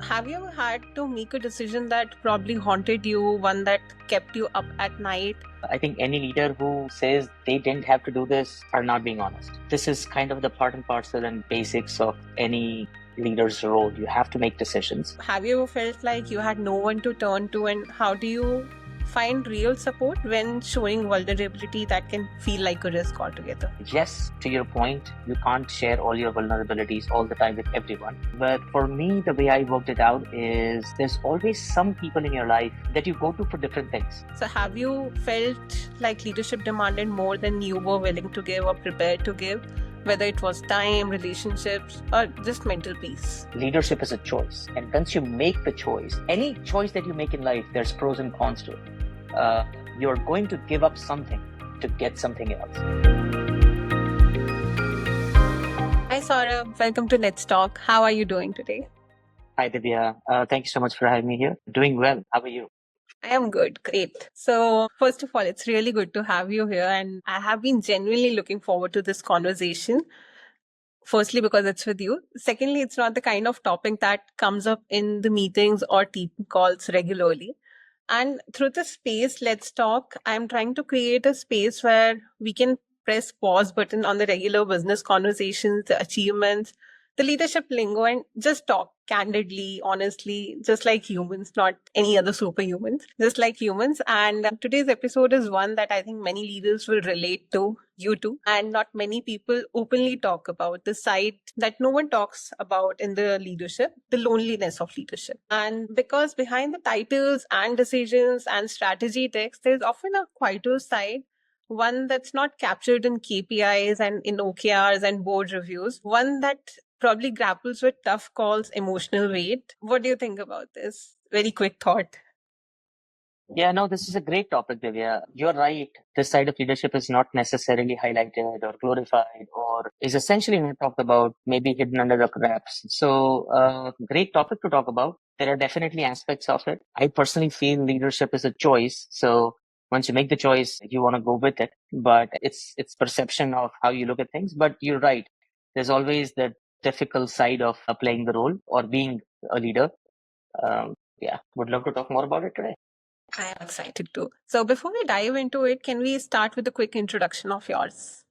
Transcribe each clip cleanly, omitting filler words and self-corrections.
Have you ever had to make a decision that probably haunted you, one that kept you up at night? I think any leader who says they didn't have to do this are not being honest. This is kind of the part and parcel and basics of any leader's role. You have to make decisions. Have you ever felt like you had no one to turn to, and how do you find real support when showing vulnerability that can feel like a risk altogether? Yes, to your point, you can't share all your vulnerabilities all the time with everyone. But for me, the way I worked it out is there's always some people in your life that you go to for different things. So, have you felt like leadership demanded more than you were willing to give or prepared to give? Whether it was time, relationships, or just mental peace. Leadership is a choice. And once you make the choice, any choice that you make in life, there's pros and cons to it. You're going to give up something to get something else. Hi Saurabh, welcome to Let's Talk. How are you doing today? Hi Divya, thank you so much for having me here. Doing well. How are you? I am good. Great. So, first of all, it's really good to have you here. And I have been genuinely looking forward to this conversation. Firstly, because it's with you. Secondly, it's not the kind of topic that comes up in the meetings or team calls regularly. And through the space, Let's Talk, I'm trying to create a space where we can press pause button on the regular business conversations, the achievements, the leadership lingo, and just talk candidly, honestly, just like humans, not any other superhumans, just like humans. And today's episode is one that I think many leaders will relate to, you too, and not many people openly talk about the side that no one talks about in the leadership, the loneliness of leadership. And because behind the titles and decisions and strategy text, there's often a quieter side, one that's not captured in KPIs and in OKRs and board reviews, one that probably grapples with tough calls, emotional weight. What do you think about this? Very quick thought. Yeah, no, this is a great topic, Divya. You're right. This side of leadership is not necessarily highlighted or glorified or is essentially not talked about, maybe hidden under the wraps. So, great topic to talk about. There are definitely aspects of it. I personally feel leadership is a choice. So once you make the choice, you want to go with it. But it's perception of how you look at things. But you're right. There's always the difficult side of playing the role or being a leader. Yeah, would love to talk more about it today. I am excited too. So before we dive into it, can we start with a quick introduction of yours?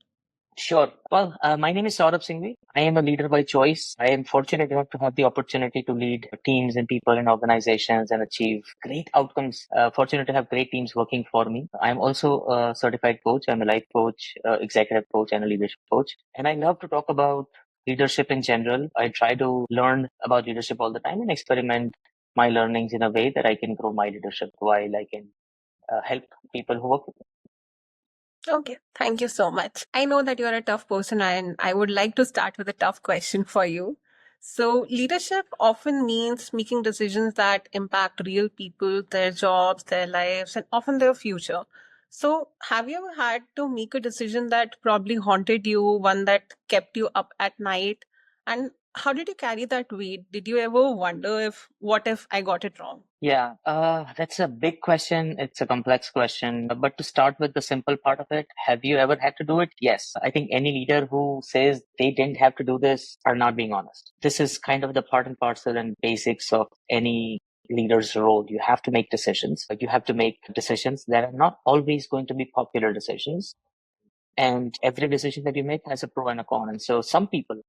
Sure. Well, my name is Saurabh Singhvi. I am a leader by choice. I am fortunate enough to have the opportunity to lead teams and people and organizations and achieve great outcomes. Fortunate to have great teams working for me. I'm also a certified coach. I'm a life coach, executive coach, and a leadership coach. And I love to talk about leadership in general. I try to learn about leadership all the time and experiment my learnings in a way that I can grow my leadership while I can help people who work with me. Okay, thank you so much. I know that you're a tough person, and I would like to start with a tough question for you. So, leadership often means making decisions that impact real people, their jobs, their lives, and often their future. So, have you ever had to make a decision that probably haunted you, one that kept you up at night? And how did you carry that weight? Did you ever wonder what if I got it wrong? Yeah, that's a big question. It's a complex question. But to start with the simple part of it, have you ever had to do it? Yes. I think any leader who says they didn't have to do this are not being honest. This is kind of the part and parcel and basics of any leader's role. You have to make decisions. You have to make decisions that are not always going to be popular decisions. And every decision that you make has a pro and a con. And so some people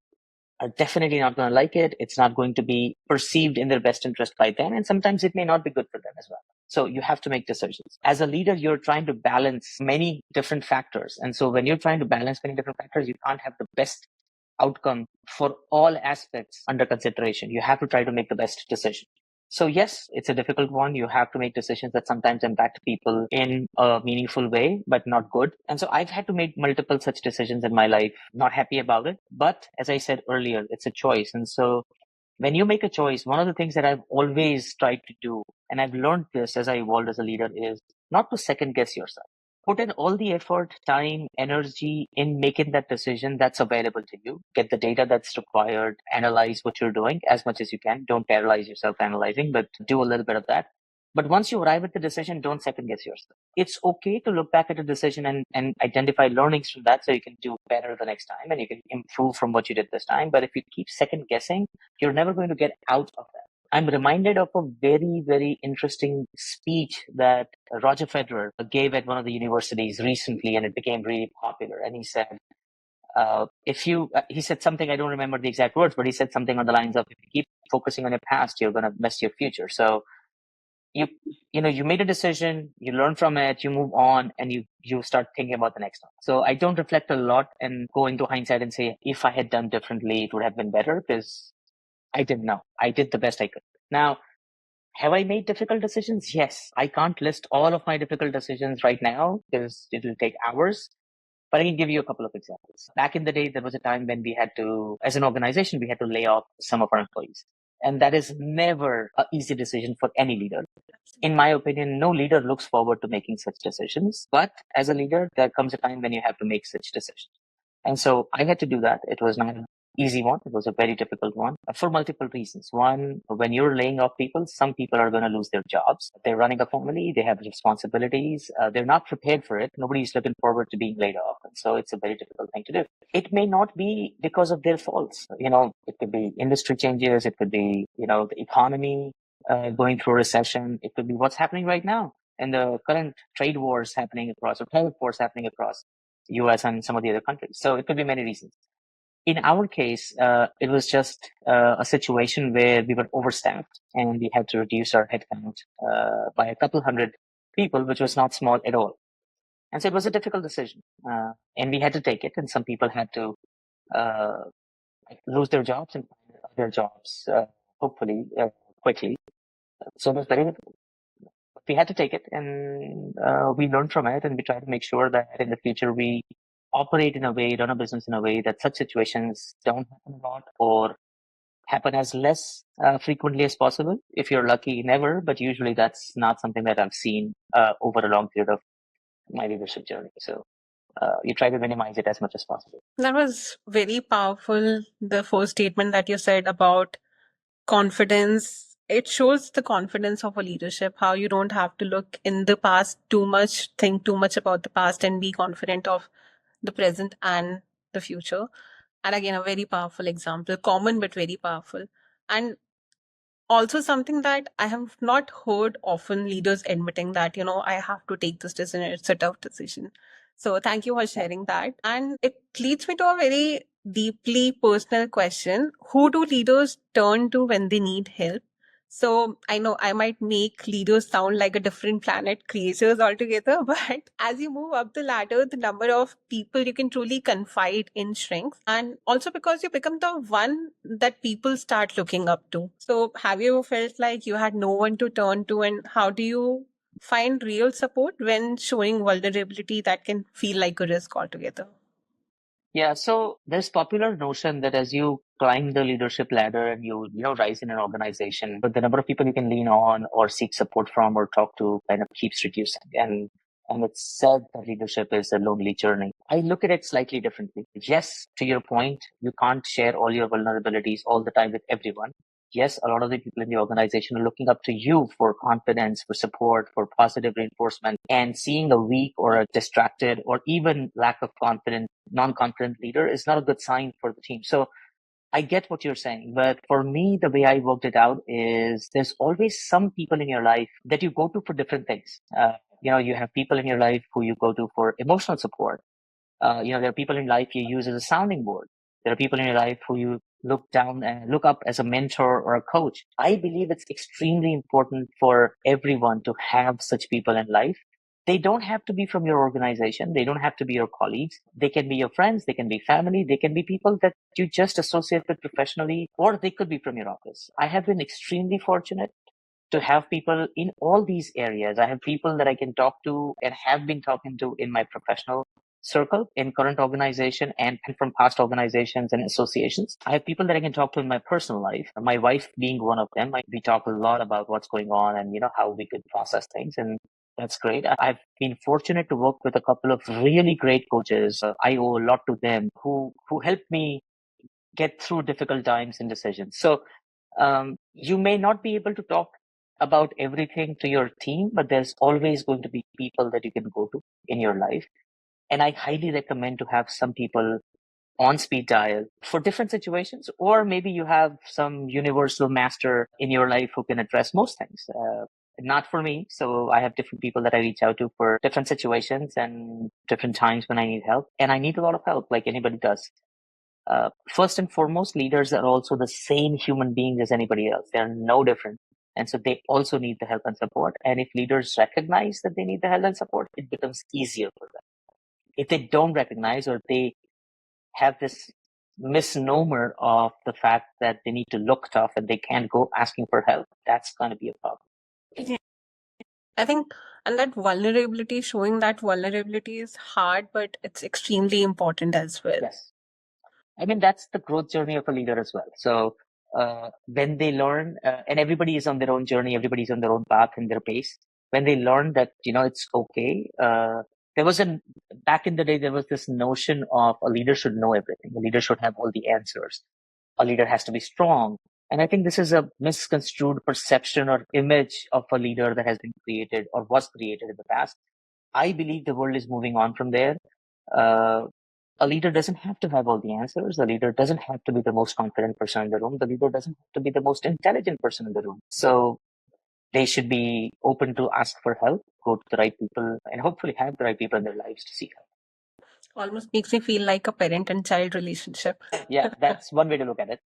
are definitely not going to like it. It's not going to be perceived in their best interest by them. And sometimes it may not be good for them as well. So you have to make decisions. As a leader, you're trying to balance many different factors. And so when you're trying to balance many different factors, you can't have the best outcome for all aspects under consideration. You have to try to make the best decision. So yes, it's a difficult one. You have to make decisions that sometimes impact people in a meaningful way, but not good. And so I've had to make multiple such decisions in my life, not happy about it. But as I said earlier, it's a choice. And so when you make a choice, one of the things that I've always tried to do, and I've learned this as I evolved as a leader, is not to second guess yourself. Put in all the effort, time, energy in making that decision that's available to you. Get the data that's required, analyze what you're doing as much as you can. Don't paralyze yourself analyzing, but do a little bit of that. But once you arrive at the decision, don't second guess yourself. It's okay to look back at a decision and identify learnings from that so you can do better the next time and you can improve from what you did this time. But if you keep second guessing, you're never going to get out of that. I'm reminded of a very, very interesting speech that Roger Federer gave at one of the universities recently, and it became really popular. And he said, he said something, I don't remember the exact words, but he said something on the lines of, if you keep focusing on your past, you're going to miss your future. So you, you made a decision, you learn from it, you move on, and you start thinking about the next one. So I don't reflect a lot and go into hindsight and say, if I had done differently, it would have been better, because I didn't know. I did the best I could. Now, have I made difficult decisions? Yes. I can't list all of my difficult decisions right now because it'll take hours. But I can give you a couple of examples. Back in the day, there was a time when we had to, as an organization, we had to lay off some of our employees. And that is never an easy decision for any leader. In my opinion, no leader looks forward to making such decisions. But as a leader, there comes a time when you have to make such decisions. And so I had to do that. It was not an easy one. It was a very difficult one for multiple reasons. One, when you're laying off people, some people are going to lose their jobs. They're running a family. They have responsibilities. They're not prepared for it. Nobody's looking forward to being laid off. And so it's a very difficult thing to do. It may not be because of their faults. It could be industry changes. It could be, the economy going through a recession. It could be what's happening right now and the current trade wars happening across, or tariff wars happening across US and some of the other countries. So it could be many reasons. In our case, it was just a situation where we were overstaffed and we had to reduce our headcount by a couple hundred people, which was not small at all. And so it was a difficult decision, and we had to take it. And some people had to uh, lose their jobs and find other jobs, hopefully quickly. So it was very difficult. We had to take it, and we learned from it, and we try to make sure that in the future we operate in a way, run a business in a way that such situations don't happen a lot or happen as less frequently as possible. If you're lucky, never, but usually that's not something that I've seen over a long period of my leadership journey. So you try to minimize it as much as possible. That was very powerful. The first statement that you said about confidence. It shows the confidence of a leadership, how you don't have to look in the past too much, think too much about the past, and be confident of the present and the future. And again, a very powerful example, common but very powerful. And also something that I have not heard often leaders admitting that, I have to take this decision, it's a tough decision. So thank you for sharing that. And it leads me to a very deeply personal question. Who do leaders turn to when they need help? So I know I might make leaders sound like a different planet creatures altogether, but as you move up the ladder, the number of people you can truly confide in shrinks. And also because you become the one that people start looking up to. So have you felt like you had no one to turn to, and how do you find real support when showing vulnerability that can feel like a risk altogether? Yeah, so there's popular notion that as you climb the leadership ladder and rise in an organization, but the number of people you can lean on or seek support from or talk to kind of keeps reducing. And it's said that leadership is a lonely journey. I look at it slightly differently. Yes, to your point, you can't share all your vulnerabilities all the time with everyone. Yes, a lot of the people in the organization are looking up to you for confidence, for support, for positive reinforcement, and seeing a weak or a distracted or even lack of confidence, non-confident leader is not a good sign for the team. So I get what you're saying, but for me, the way I worked it out is there's always some people in your life that you go to for different things. You have people in your life who you go to for emotional support. There are people in life you use as a sounding board. There are people in your life who you look down and look up as a mentor or a coach. I believe it's extremely important for everyone to have such people in life. They don't have to be from your organization. They don't have to be your colleagues. They can be your friends. They can be family. They can be people that you just associate with professionally, or they could be from your office. I have been extremely fortunate to have people in all these areas. I have people that I can talk to and have been talking to in my professional circle, in current organization and from past organizations and associations. I have people that I can talk to in my personal life, my wife being one of them. We talk a lot about what's going on and, how we could process things. And that's great. I've been fortunate to work with a couple of really great coaches. I owe a lot to them who helped me get through difficult times and decisions. So you may not be able to talk about everything to your team, but there's always going to be people that you can go to in your life. And I highly recommend to have some people on speed dial for different situations, or maybe you have some universal master in your life who can address most things. Not for me. So I have different people that I reach out to for different situations and different times when I need help. And I need a lot of help, like anybody does. First and foremost, leaders are also the same human beings as anybody else. They're no different. And so they also need the help and support. And if leaders recognize that they need the help and support, it becomes easier for them. If they don't recognize, or they have this misnomer of the fact that they need to look tough and they can't go asking for help, that's going to be a problem. Yeah. I think, and that vulnerability, showing that vulnerability is hard, but it's extremely important as well. Yes. I mean, that's the growth journey of a leader as well. So when they learn, and everybody is on their own journey, everybody's on their own path and their pace. When they learn that, it's okay. There was back in the day, there was this notion of a leader should know everything. A leader should have all the answers. A leader has to be strong. And I think this is a misconstrued perception or image of a leader that has been created or was created in the past. I believe the world is moving on from there. Uh, a leader doesn't have to have all the answers. A leader doesn't have to be the most confident person in the room. The leader doesn't have to be the most intelligent person in the room. So they should be open to ask for help, go to the right people, and hopefully have the right people in their lives to seek help. Almost makes me feel like a parent and child relationship. Yeah, that's one way to look at it.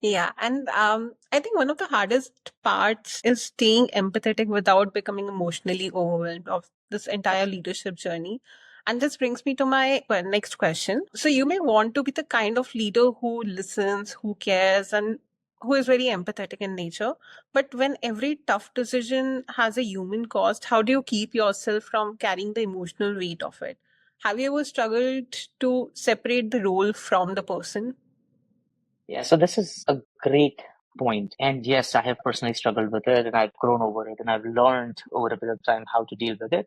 Yeah, and I think one of the hardest parts is staying empathetic without becoming emotionally overwhelmed of this entire leadership journey. And this brings me to my next question. So, you may want to be the kind of leader who listens, who cares, and who is very empathetic in nature. But when every tough decision has a human cost, how do you keep yourself from carrying the emotional weight of it? Have you ever struggled to separate the role from the person? Yeah, so this is a great point. And yes, I have personally struggled with it, and I've grown over it, and I've learned over a bit of time how to deal with it.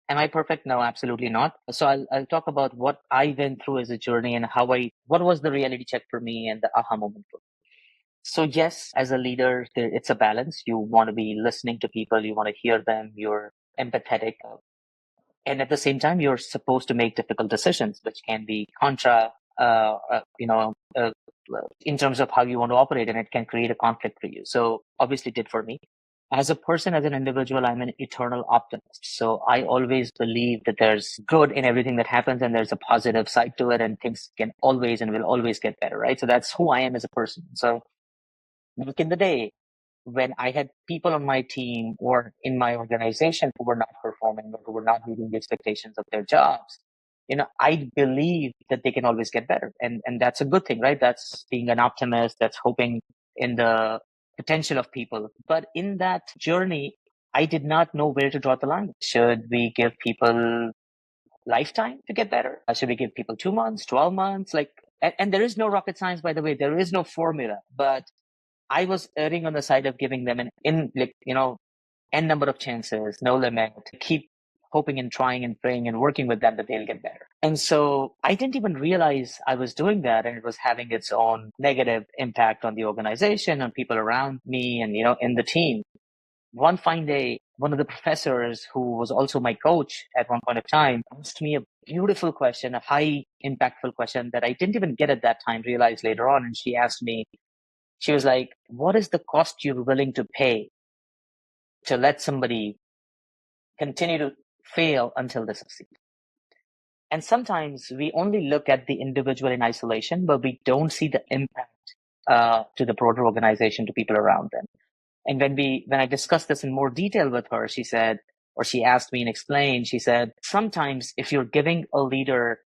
Am I perfect? No, absolutely not. So I'll talk about what I went through as a journey and what was the reality check for me and the aha moment for me. So yes, as a leader, it's a balance. You want to be listening to people, you want to hear them, you're empathetic. And at the same time, you're supposed to make difficult decisions, which can be contra, in terms of how you want to operate, and it can create a conflict for you. So obviously, it did for me. As a person, as an individual, I'm an eternal optimist. So I always believe that there's good in everything that happens and there's a positive side to it, and things can always and will always get better, right? So that's who I am as a person. So back in the day, when I had people on my team or in my organization who were not performing or who were not meeting the expectations of their jobs, I believe that they can always get better. And that's a good thing, right? That's being an optimist, that's hoping in the potential of people. But in that journey, I did not know where to draw the line. Should we give people lifetime to get better? Should we give people 2 months, 12 months? And there is no rocket science, by the way. There is no formula, but I was erring on the side of giving them n number of chances, no limit. Keep hoping and trying and praying and working with them that they'll get better. And so I didn't even realize I was doing that, and it was having its own negative impact on the organization, on people around me, and in the team. One fine day, one of the professors who was also my coach at one point of time asked me a beautiful question, a high impactful question that I didn't even get at that time, realized later on. And she asked me, she was like, what is the cost you're willing to pay to let somebody continue to fail until they succeed? And sometimes we only look at the individual in isolation, but we don't see the impact to the broader organization, to people around them. And when I discussed this in more detail with her, she said, or she asked me and explained, she said, sometimes if you're giving a leader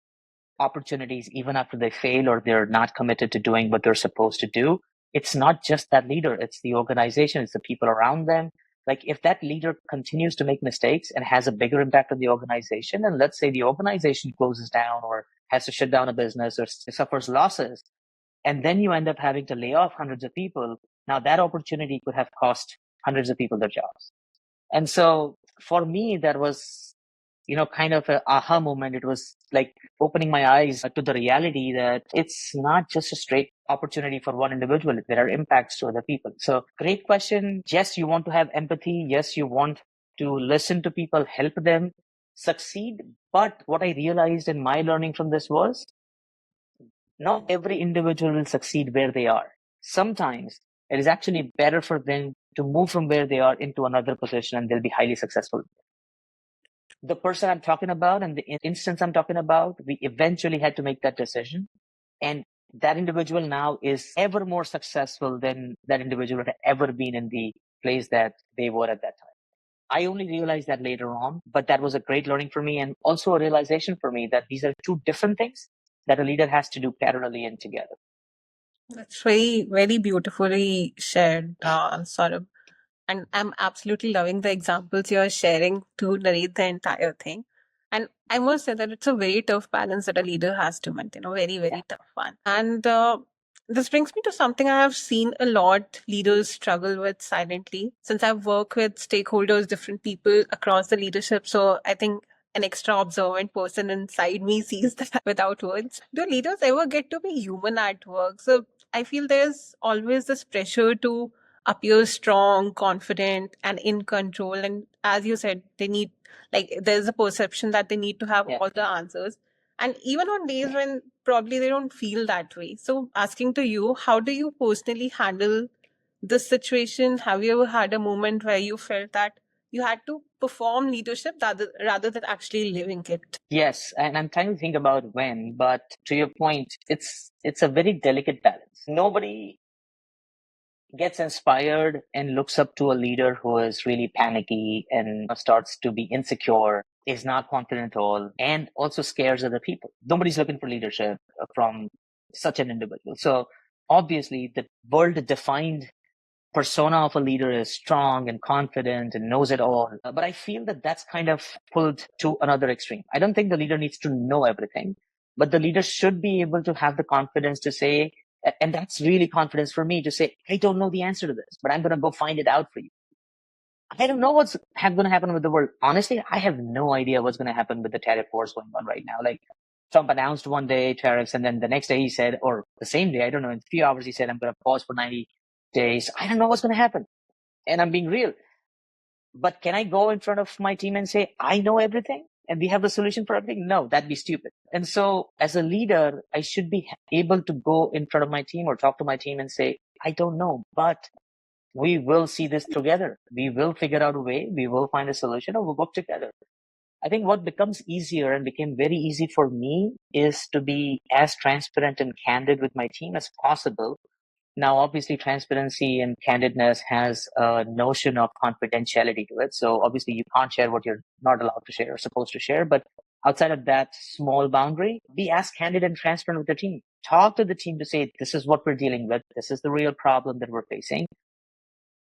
opportunities even after they fail or they're not committed to doing what they're supposed to do, it's not just that leader, it's the organization, it's the people around them. Like if that leader continues to make mistakes and has a bigger impact on the organization, and let's say the organization closes down or has to shut down a business or suffers losses, and then you end up having to lay off hundreds of people, now that opportunity could have cost hundreds of people their jobs. And so for me, that was, kind of an aha moment. It was like opening my eyes to the reality that it's not just a straight opportunity for one individual. There are impacts to other people. So great question. Yes, you want to have empathy. Yes, you want to listen to people, help them succeed. But what I realized in my learning from this was Not every individual will succeed where they are. Sometimes it is actually better for them to move from where they are into another position and they'll be highly successful. The person I'm talking about and the instance I'm talking about, we eventually had to make that decision. And that individual now is ever more successful than that individual had ever been in the place that they were at that time. I only realized that later on, but that was a great learning for me and also a realization for me that these are two different things that a leader has to do parallelly and together. That's very, very beautifully shared, Saurabh. And I'm absolutely loving the examples you're sharing to narrate the entire thing. And I must say that it's a very tough balance that a leader has to maintain, a very, very tough one. And this brings me to something I have seen a lot leaders struggle with silently. Since I've worked with stakeholders, different people across the leadership, so I think an extra observant person inside me sees that without words. Do leaders ever get to be human at work? So I feel there's always this pressure to appear strong, confident, and in control. And as you said, they need, like, there's a perception that they need to have all the answers. And even on days when probably they don't feel that way. So, asking to you, how do you personally handle this situation? Have you ever had a moment where you felt that you had to perform leadership rather than actually living it? Yes, and I'm trying to think about when, but to your point, it's a very delicate balance. Nobody gets inspired and looks up to a leader who is really panicky and starts to be insecure, is not confident at all, and also scares other people. Nobody's looking for leadership from such an individual. So obviously, the world defined persona of a leader is strong and confident and knows it all. But I feel that that's kind of pulled to another extreme. I don't think the leader needs to know everything, but the leader should be able to have the confidence to say, and that's really confidence for me to say, I don't know the answer to this, but I'm going to go find it out for you. I don't know what's going to happen with the world. Honestly, I have no idea what's going to happen with the tariff wars going on right now. Like Trump announced one day tariffs, and then the next day he said, or the same day, I don't know, in a few hours he said, I'm going to pause for 90 days. I don't know what's going to happen. And I'm being real. But can I go in front of my team and say, I know everything and we have the solution for everything? No, that'd be stupid. And so as a leader, I should be able to go in front of my team or talk to my team and say, I don't know, but we will see this together. We will figure out a way. We will find a solution or we'll work together. I think what becomes easier and became very easy for me is to be as transparent and candid with my team as possible. Now, obviously, transparency and candidness has a notion of confidentiality to it. So obviously, you can't share what you're not allowed to share or supposed to share. But outside of that small boundary, be as candid and transparent with the team. Talk to the team to say, this is what we're dealing with. This is the real problem that we're facing.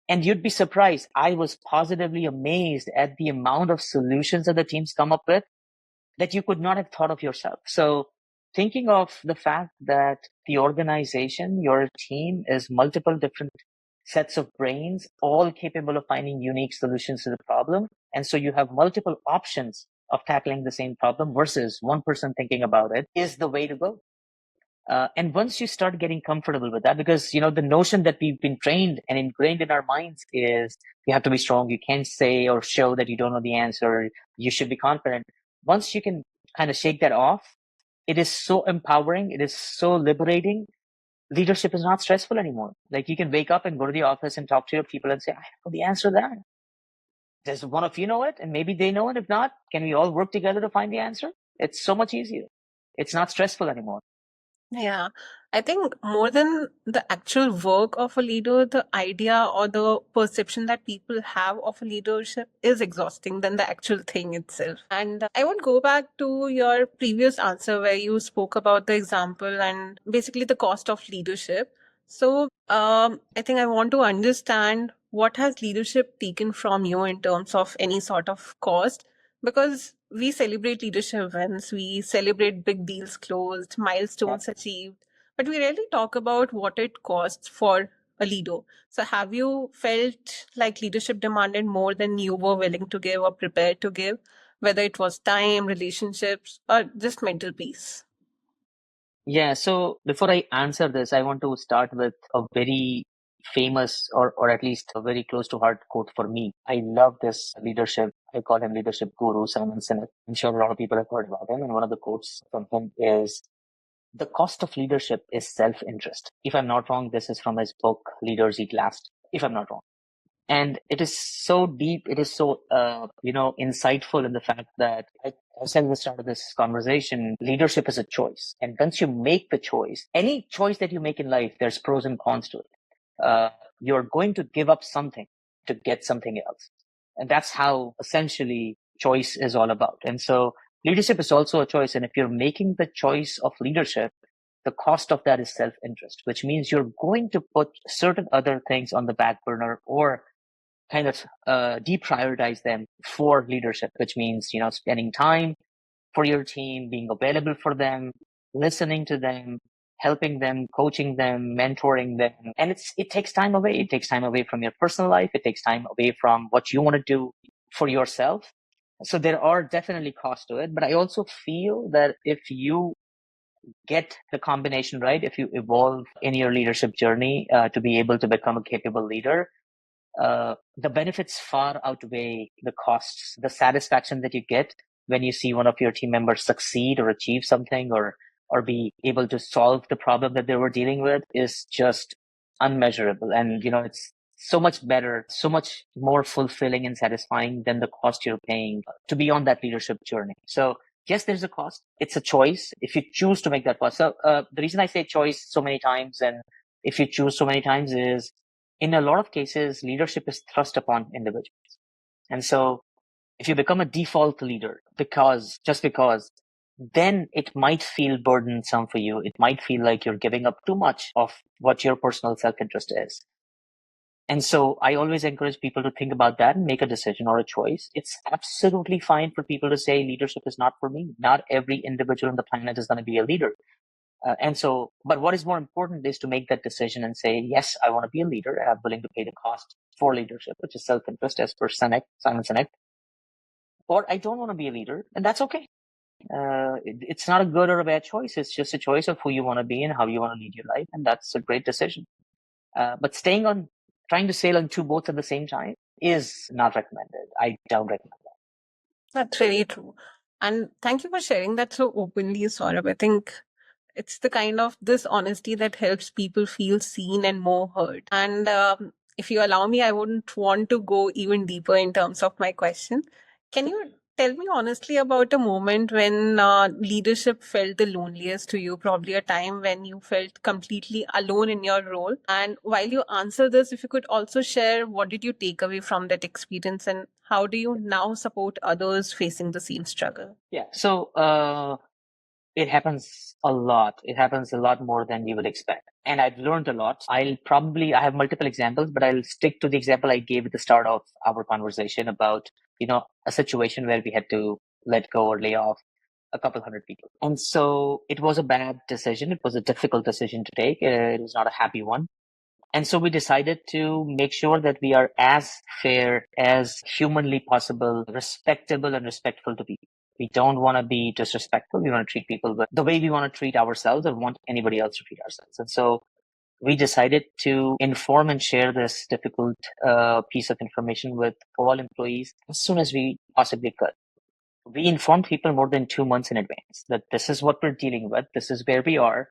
And you'd be surprised. I was positively amazed at the amount of solutions that the teams come up with that you could not have thought of yourself. So thinking of the fact that the organization, your team is multiple different sets of brains, all capable of finding unique solutions to the problem. And so you have multiple options of tackling the same problem versus one person thinking about it is the way to go. And once you start getting comfortable with that, because, the notion that we've been trained and ingrained in our minds is you have to be strong. You can't say or show that you don't know the answer. You should be confident. Once you can kind of shake that off, it is so empowering. It is so liberating. Leadership is not stressful anymore. Like you can wake up and go to the office and talk to your people and say, I know the answer to that. Does one of you know it? And maybe they know it. If not, can we all work together to find the answer? It's so much easier. It's not stressful anymore. Yeah, I think more than the actual work of a leader, the idea or the perception that people have of a leadership is exhausting than the actual thing itself. And I would go back to your previous answer where you spoke about the example and basically the cost of leadership. So, I think I want to understand what has leadership taken from you in terms of any sort of cost, because we celebrate leadership wins, we celebrate big deals closed, milestones achieved, but we rarely talk about what it costs for a leader. So, have you felt like leadership demanded more than you were willing to give or prepared to give, whether it was time, relationships, or just mental peace? Yeah, so before I answer this, I want to start with a very famous or at least a very close to heart quote for me. I love this leadership. I call him leadership guru, Simon Sinek. I'm sure a lot of people have heard about him. And one of the quotes from him is, The cost of leadership is self-interest. If I'm not wrong, this is from his book, Leaders Eat Last, if I'm not wrong. And it is so deep, it is so, insightful in the fact that I said at the start of this conversation, leadership is a choice. And once you make the choice, any choice that you make in life, there's pros and cons to it. You're going to give up something to get something else. And that's how essentially choice is all about. And so leadership is also a choice. And if you're making the choice of leadership, the cost of that is self-interest, which means you're going to put certain other things on the back burner or kind of deprioritize them for leadership, which means, spending time for your team, being available for them, listening to them, helping them, coaching them, mentoring them. And it takes time away. It takes time away from your personal life. It takes time away from what you want to do for yourself. So there are definitely costs to it. But I also feel that if you get the combination right, if you evolve in your leadership journey to be able to become a capable leader, the benefits far outweigh the costs. The satisfaction that you get when you see one of your team members succeed or achieve something or be able to solve the problem that they were dealing with is just unmeasurable. And, it's so much better, so much more fulfilling and satisfying than the cost you're paying to be on that leadership journey. So yes, there's a cost. It's a choice if you choose to make that cost. So the reason I say choice so many times and if you choose so many times is in a lot of cases, leadership is thrust upon individuals. And so if you become a default leader just because, then it might feel burdensome for you. It might feel like you're giving up too much of what your personal self-interest is. And so I always encourage people to think about that and make a decision or a choice. It's absolutely fine for people to say leadership is not for me. Not every individual on the planet is going to be a leader. But what is more important is to make that decision and say, yes, I want to be a leader and I'm willing to pay the cost for leadership, which is self-interest as per Simon Sinek. Or I don't want to be a leader, and that's okay. It's not a good or a bad choice. It's just a choice of who you want to be and how you want to lead your life. And that's a great decision. But trying to sail on two boats at the same time is not recommended. I don't recommend that. That's very true. And thank you for sharing that so openly, Saurabh. I think it's the kind of this honesty that helps people feel seen and more heard. And if you allow me, I wouldn't want to go even deeper in terms of my question. Can you tell me honestly about a moment when leadership felt the loneliest to you? Probably a time when you felt completely alone in your role. And while you answer this, if you could also share what did you take away from that experience and how do you now support others facing the same struggle? Yeah. So it happens a lot. It happens a lot more than you would expect. And I've learned a lot. I have multiple examples, but I'll stick to the example I gave at the start of our conversation about, a situation where we had to let go or lay off a couple hundred people. And so it was a bad decision. It was a difficult decision to take. It was not a happy one. And so we decided to make sure that we are as fair as humanly possible, respectable and respectful to people. We don't want to be disrespectful. We want to treat people the way we want to treat ourselves or want anybody else to treat ourselves. And so we decided to inform and share this difficult piece of information with all employees as soon as we possibly could. We informed people more than 2 months in advance that this is what we're dealing with. This is where we are.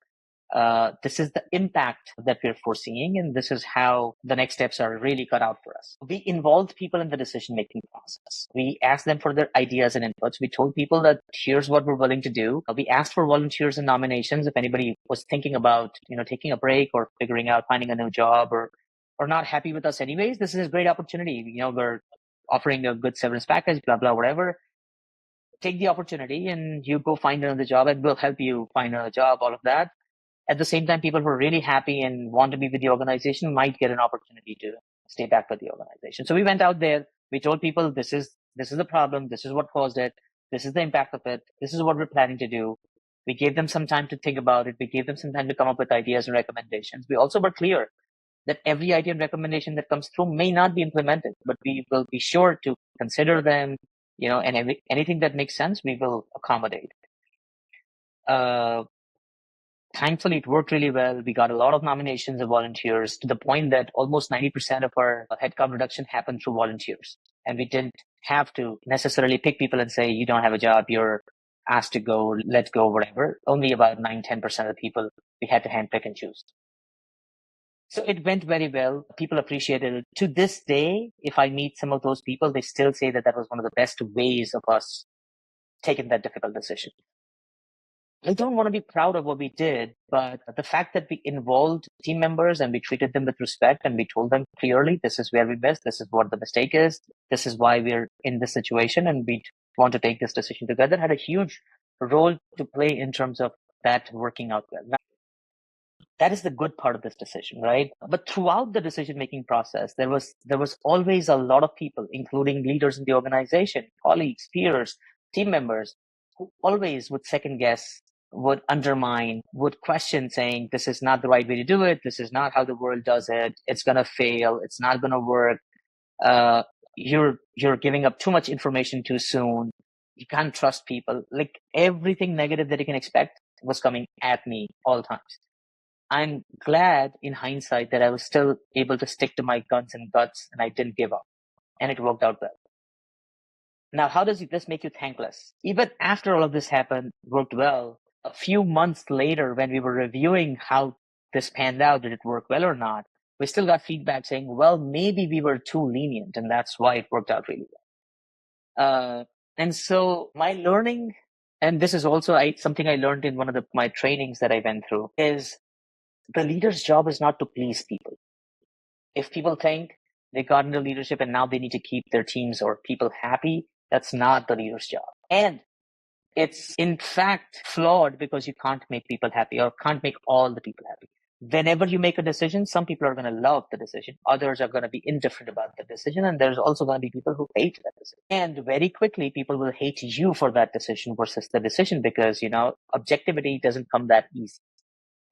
This is the impact that we're foreseeing, and this is how the next steps are really cut out for us. We involved people in the decision-making process. We asked them for their ideas and inputs. We told people that here's what we're willing to do. We asked for volunteers and nominations if anybody was thinking about, taking a break or finding a new job or not happy with us anyways. This is a great opportunity. We're offering a good severance package, blah, blah, whatever. Take the opportunity and you go find another job and we'll help you find another job, all of that. At the same time, people who are really happy and want to be with the organization might get an opportunity to stay back with the organization. So we went out there. We told people this is the problem. This is what caused it. This is the impact of it. This is what we're planning to do. We gave them some time to think about it. We gave them some time to come up with ideas and recommendations. We also were clear that every idea and recommendation that comes through may not be implemented, but we will be sure to consider them, and anything that makes sense, we will accommodate. Thankfully, it worked really well. We got a lot of nominations of volunteers to the point that almost 90% of our headcount reduction happened through volunteers. And we didn't have to necessarily pick people and say, you don't have a job, you're asked to go, let go, whatever. Only about 9-10% of the people we had to handpick and choose. So it went very well. People appreciated it. To this day, if I meet some of those people, they still say that that was one of the best ways of us taking that difficult decision. I don't want to be proud of what we did, but the fact that we involved team members and we treated them with respect and we told them clearly, this is where we missed, this is what the mistake is, this is why we're in this situation, and we want to take this decision together, had a huge role to play in terms of that working out well. Now, that is the good part of this decision, right? But throughout the decision-making process, there was always a lot of people, including leaders in the organization, colleagues, peers, team members, who always would second guess, would undermine, would question, saying, this is not the right way to do it. This is not how the world does it. It's going to fail. It's not going to work. Uh, you're giving up too much information too soon. You can't trust people. Like everything negative that you can expect was coming at me all times. I'm glad in hindsight that I was still able to stick to my guns and guts and I didn't give up. And it worked out well. Now, how does this make you thankless? Even after all of this happened, worked well, a few months later, when we were reviewing how this panned out, did it work well or not? We still got feedback saying, well, maybe we were too lenient and that's why it worked out really well. And so my learning, and this is also something I learned in one of my trainings that I went through, is the leader's job is not to please people. If people think they got into leadership and now they need to keep their teams or people happy, that's not the leader's job. And it's in fact flawed because you can't make people happy or can't make all the people happy. Whenever you make a decision, some people are going to love the decision. Others are going to be indifferent about the decision. And there's also going to be people who hate that decision. And very quickly, people will hate you for that decision versus the decision because, objectivity doesn't come that easy.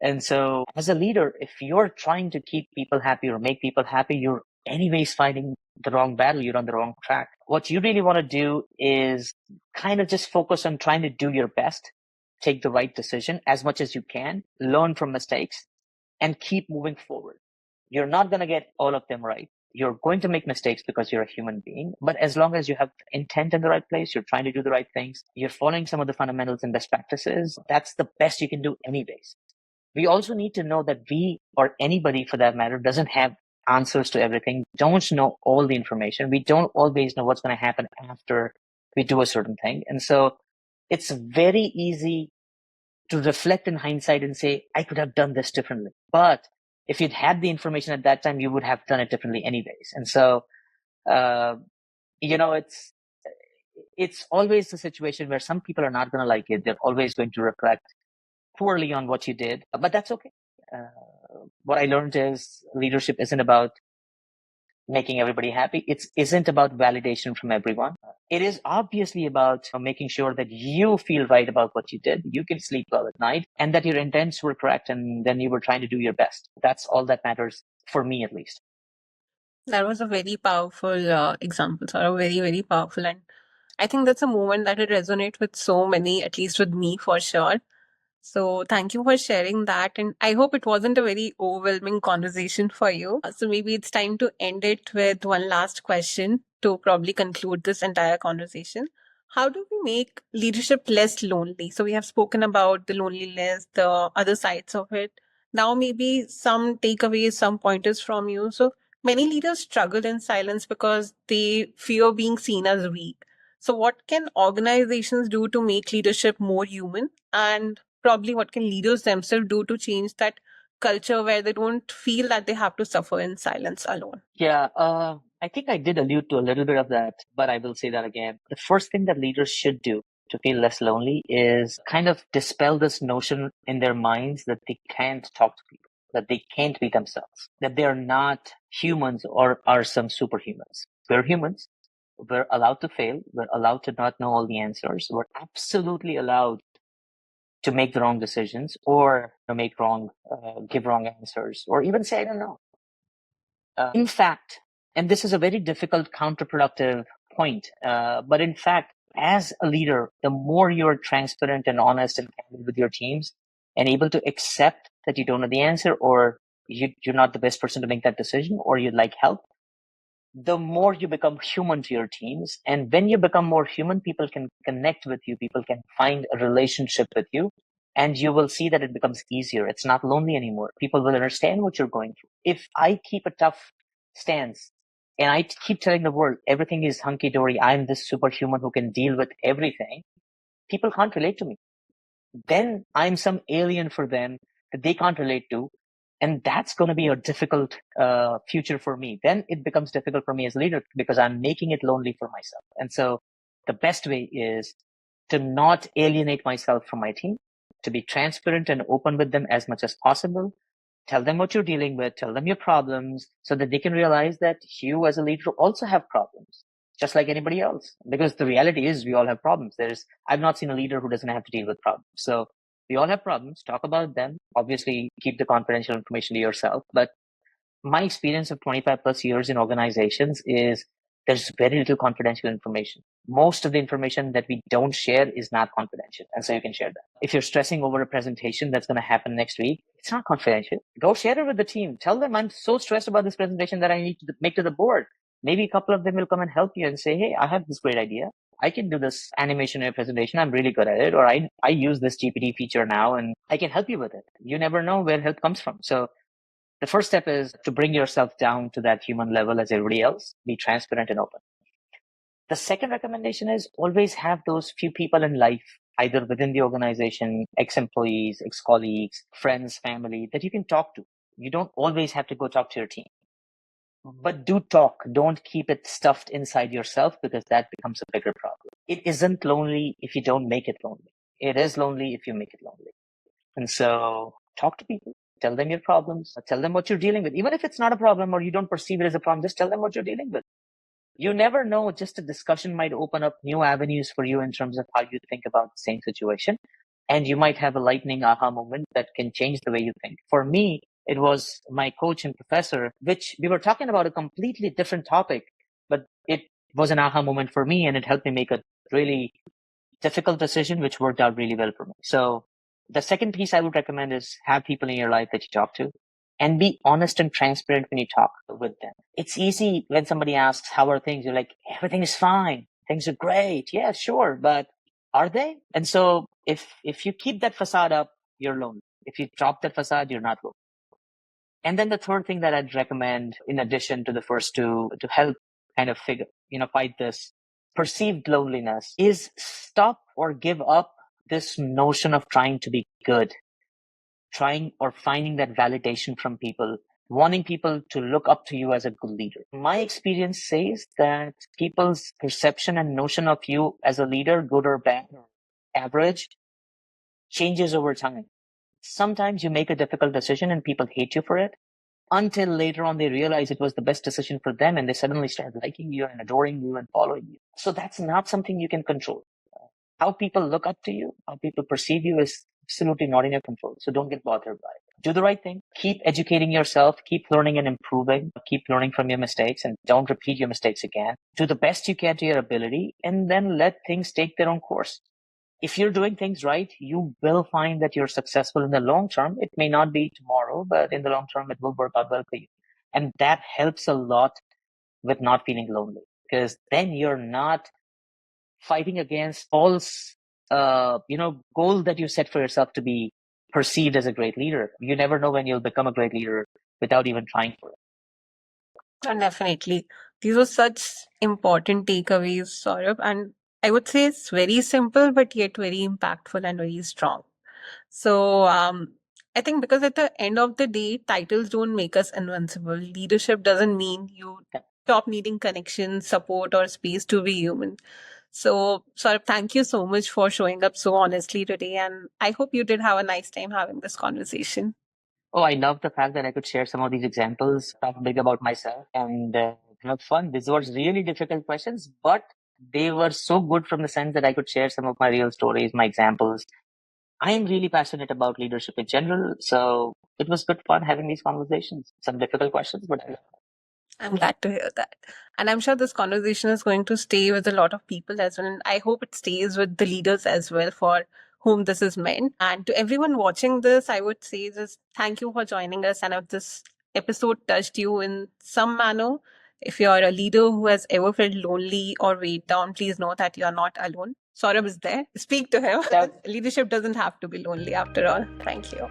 And so as a leader, if you're trying to keep people happy or make people happy, you're anyways fighting the wrong battle. You're on the wrong track. What you really want to do is kind of just focus on trying to do your best, take the right decision as much as you can, learn from mistakes, and keep moving forward. You're not going to get all of them right. You're going to make mistakes because you're a human being. But as long as you have intent in the right place, you're trying to do the right things, you're following some of the fundamentals and best practices, that's the best you can do anyways. We also need to know that we, or anybody for that matter, doesn't have answers to everything, don't know all the information. We don't always know what's going to happen after we do a certain thing. And so it's very easy to reflect in hindsight and say, I could have done this differently. But if you'd had the information at that time, you would have done it differently anyways. And so, it's always a situation where some people are not going to like it. They're always going to reflect poorly on what you did, but that's okay. What I learned is leadership isn't about making everybody happy. It isn't about validation from everyone. It is obviously about making sure that you feel right about what you did. You can sleep well at night and that your intents were correct and then you were trying to do your best. That's all that matters for me, at least. That was a very powerful example, sort very, very powerful. And I think that's a moment that would resonate with so many, at least with me for sure. So thank you for sharing that. And I hope it wasn't a very overwhelming conversation for you. So maybe it's time to end it with one last question to probably conclude this entire conversation. How do we make leadership less lonely? So we have spoken about the loneliness, the other sides of it. Now maybe some takeaways, some pointers from you. So many leaders struggle in silence because they fear being seen as weak. So what can organizations do to make leadership more human? And probably what can leaders themselves do to change that culture where they don't feel that they have to suffer in silence alone? Yeah, I think I did allude to a little bit of that, but I will say that again. The first thing that leaders should do to feel less lonely is kind of dispel this notion in their minds that they can't talk to people, that they can't be themselves, that they're not humans or are some superhumans. We're humans. We're allowed to fail. We're allowed to not know all the answers. We're absolutely allowed to make the wrong decisions or give wrong answers, or even say, I don't know. In fact, and this is a very difficult, counterproductive point, but in fact, as a leader, the more you're transparent and honest and candid with your teams and able to accept that you don't know the answer or you're not the best person to make that decision or you'd like help, the more you become human to your teams. And when you become more human, people can connect with you, people can find a relationship with you, and you will see that it becomes easier. It's not lonely anymore. People will understand what you're going through. If I keep a tough stance and I keep telling the world everything is hunky dory, I'm this superhuman who can deal with everything, people can't relate to me. Then I'm some alien for them that they can't relate to. And that's going to be a difficult future for me. Then it becomes difficult for me as a leader because I'm making it lonely for myself. And so the best way is to not alienate myself from my team, to be transparent and open with them as much as possible. Tell them what you're dealing with, tell them your problems so that they can realize that you as a leader also have problems, just like anybody else. Because the reality is we all have problems. I've not seen a leader who doesn't have to deal with problems. So we all have problems, talk about them. Obviously, keep the confidential information to yourself. But my experience of 25 plus years in organizations is there's very little confidential information. Most of the information that we don't share is not confidential. And so you can share that. If you're stressing over a presentation that's going to happen next week, it's not confidential. Go share it with the team. Tell them I'm so stressed about this presentation that I need to make to the board. Maybe a couple of them will come and help you and say, hey, I have this great idea. I can do this animation in a presentation. I'm really good at it. Or I use this GPT feature now and I can help you with it. You never know where help comes from. So the first step is to bring yourself down to that human level as everybody else. Be transparent and open. The second recommendation is always have those few people in life, either within the organization, ex-employees, ex-colleagues, friends, family, that you can talk to. You don't always have to go talk to your team. But do talk. Don't keep it stuffed inside yourself because that becomes a bigger problem. It isn't lonely if you don't make it lonely. It is lonely if you make it lonely. And so talk to people, tell them your problems, tell them what you're dealing with. Even if it's not a problem or you don't perceive it as a problem, just tell them what you're dealing with. You never know, just a discussion might open up new avenues for you in terms of how you think about the same situation. And you might have a lightning aha moment that can change the way you think. For me, it was my coach and professor, which we were talking about a completely different topic, but it was an aha moment for me and it helped me make a really difficult decision, which worked out really well for me. So the second piece I would recommend is have people in your life that you talk to and be honest and transparent when you talk with them. It's easy when somebody asks, how are things? You're like, everything is fine. Things are great. Yeah, sure. But are they? And so if you keep that facade up, you're lonely. If you drop that facade, you're not lonely. And then the third thing that I'd recommend, in addition to the first two, to help kind of fight this perceived loneliness, is stop or give up this notion of trying to be good, trying or finding that validation from people, wanting people to look up to you as a good leader. My experience says that people's perception and notion of you as a leader, good or bad or average, changes over time. Sometimes you make a difficult decision and people hate you for it, until later on they realize it was the best decision for them and they suddenly start liking you and adoring you and following you. So that's not something you can control. How people look up to you, how people perceive you is absolutely not in your control. So don't get bothered by it. Do the right thing. Keep educating yourself. Keep learning and improving. Keep learning from your mistakes and don't repeat your mistakes again. Do the best you can to your ability and then let things take their own course. If you're doing things right, you will find that you're successful in the long term. It may not be tomorrow, but in the long term, it will work out well for you. And that helps a lot with not feeling lonely because then you're not fighting against false, goal that you set for yourself to be perceived as a great leader. You never know when you'll become a great leader without even trying for it. Definitely. These were such important takeaways, Saurabh. And I would say it's very simple, but yet very impactful and very strong. So I think because at the end of the day, titles don't make us invincible. Leadership doesn't mean you stop needing connection, support, or space to be human. So, Saurabh, thank you so much for showing up so honestly today. And I hope you did have a nice time having this conversation. Oh, I love the fact that I could share some of these examples, talk big about myself, and have fun. These were really difficult questions, but they were so good from the sense that I could share some of my real stories, my examples. I am really passionate about leadership in general, so it was good fun having these conversations. Some difficult questions, but I'm glad to hear that. And I'm sure this conversation is going to stay with a lot of people as well. And I hope it stays with the leaders as well for whom this is meant. And to everyone watching this, I would say just thank you for joining us. And if this episode touched you in some manner, If you're a leader who has ever felt lonely or weighed down, please know that you're not alone. Saurabh is there. Speak to him. Leadership doesn't have to be lonely after all. Thank you.